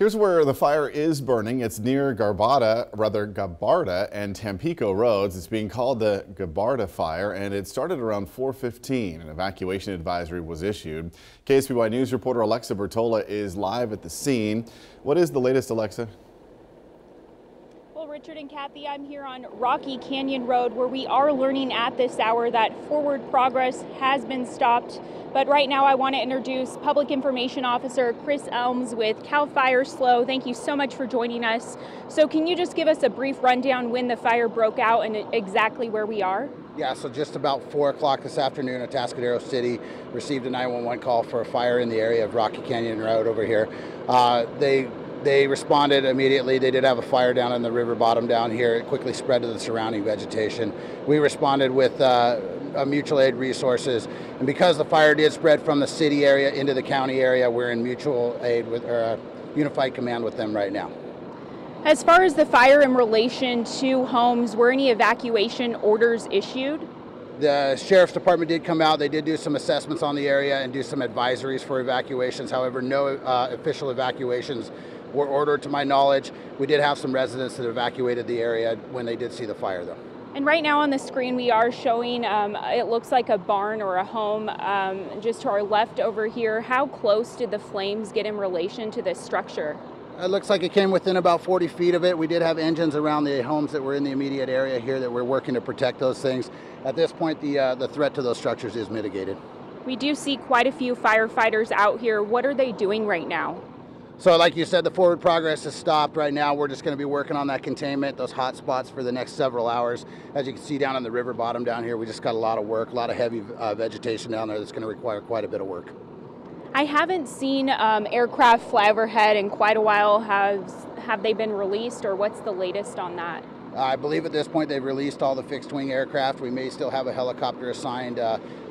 Here's where the fire is burning. It's near Gabarda and Tampico roads. It's being called the Gabarda fire, and it started around 4:15. An evacuation advisory was issued. KSBY News reporter Alexa Bertola is live at the scene. What is the latest, Alexa? Well, Richard and Kathy, I'm here on Rocky Canyon Road, where we are learning at this hour that forward progress has been stopped. But right now I want to introduce Public Information Officer Chris Elms with CAL FIRE SLO. Thank you so much for joining us. So can you just give us a brief rundown when the fire broke out and exactly where we are? Yeah, so just about 4 o'clock this afternoon, Atascadero City received a 911 call for a fire in the area of Rocky Canyon Road over here. They responded immediately. They did have a fire down in the river bottom down here. It quickly spread to the surrounding vegetation. We responded with mutual aid resources, and because the fire did spread from the city area into the county area, we're in mutual aid with unified command with them right now. As far as the fire in relation to homes, were any evacuation orders issued? The Sheriff's Department did come out. They did do some assessments on the area and do some advisories for evacuations. However, no official evacuations were ordered to my knowledge. We did have some residents that evacuated the area when they did see the fire, though. And right now on the screen we are showing, it looks like a barn or a home just to our left over here. How close did the flames get in relation to this structure? It looks like it came within about 40 feet of it. We did have engines around the homes that were in the immediate area here that we're working to protect those things. At this point, the threat to those structures is mitigated. We do see quite a few firefighters out here. What are they doing right now? So like you said, the forward progress has stopped. Right now we're just going to be working on that containment, those hot spots for the next several hours. As you can see down on the river bottom down here, we just got a lot of work, a lot of heavy vegetation down there that's going to require quite a bit of work. I haven't seen aircraft fly overhead in quite a while. Have they been released, or what's the latest on that? I believe at this point they've released all the fixed wing aircraft. We may still have a helicopter assigned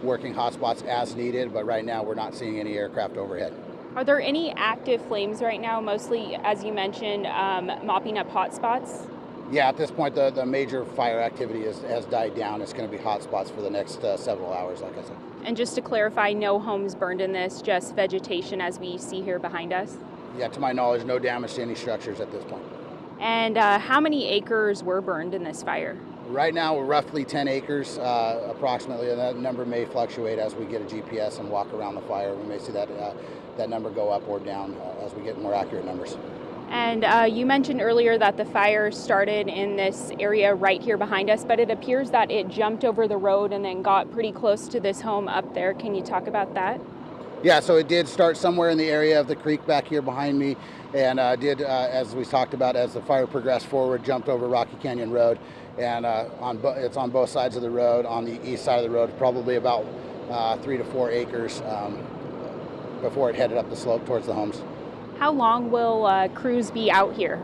working hotspots as needed, but right now we're not seeing any aircraft overhead. Are there any active flames right now, mostly, as you mentioned, mopping up hotspots? Yeah, at this point the major fire activity has died down. It's going to be hotspots for the next several hours, like I said. And just to clarify, no homes burned in this, just vegetation as we see here behind us? Yeah, to my knowledge, no damage to any structures at this point. And how many acres were burned in this fire? Right now, we're roughly 10 acres, approximately, and that number may fluctuate as we get a GPS and walk around the fire. We may see that number go up or down as we get more accurate numbers. And you mentioned earlier that the fire started in this area right here behind us, but it appears that it jumped over the road and then got pretty close to this home up there. Can you talk about that? Yeah, so it did start somewhere in the area of the creek back here behind me, and as we talked about, as the fire progressed forward, jumped over Rocky Canyon Road, and it's on both sides of the road. On the east side of the road, probably about 3 to 4 acres before it headed up the slope towards the homes. How long will crews be out here?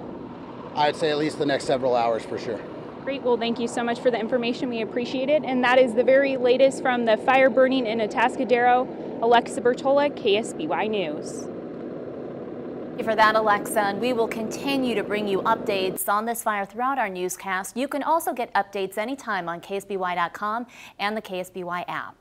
I'd say at least the next several hours for sure. Great. Well, thank you so much for the information. We appreciate it. And that is the very latest from the fire burning in Atascadero. Alexa Bertola, KSBY News. Thank you for that, Alexa, and we will continue to bring you updates on this fire throughout our newscast. You can also get updates anytime on KSBY.com and the KSBY app.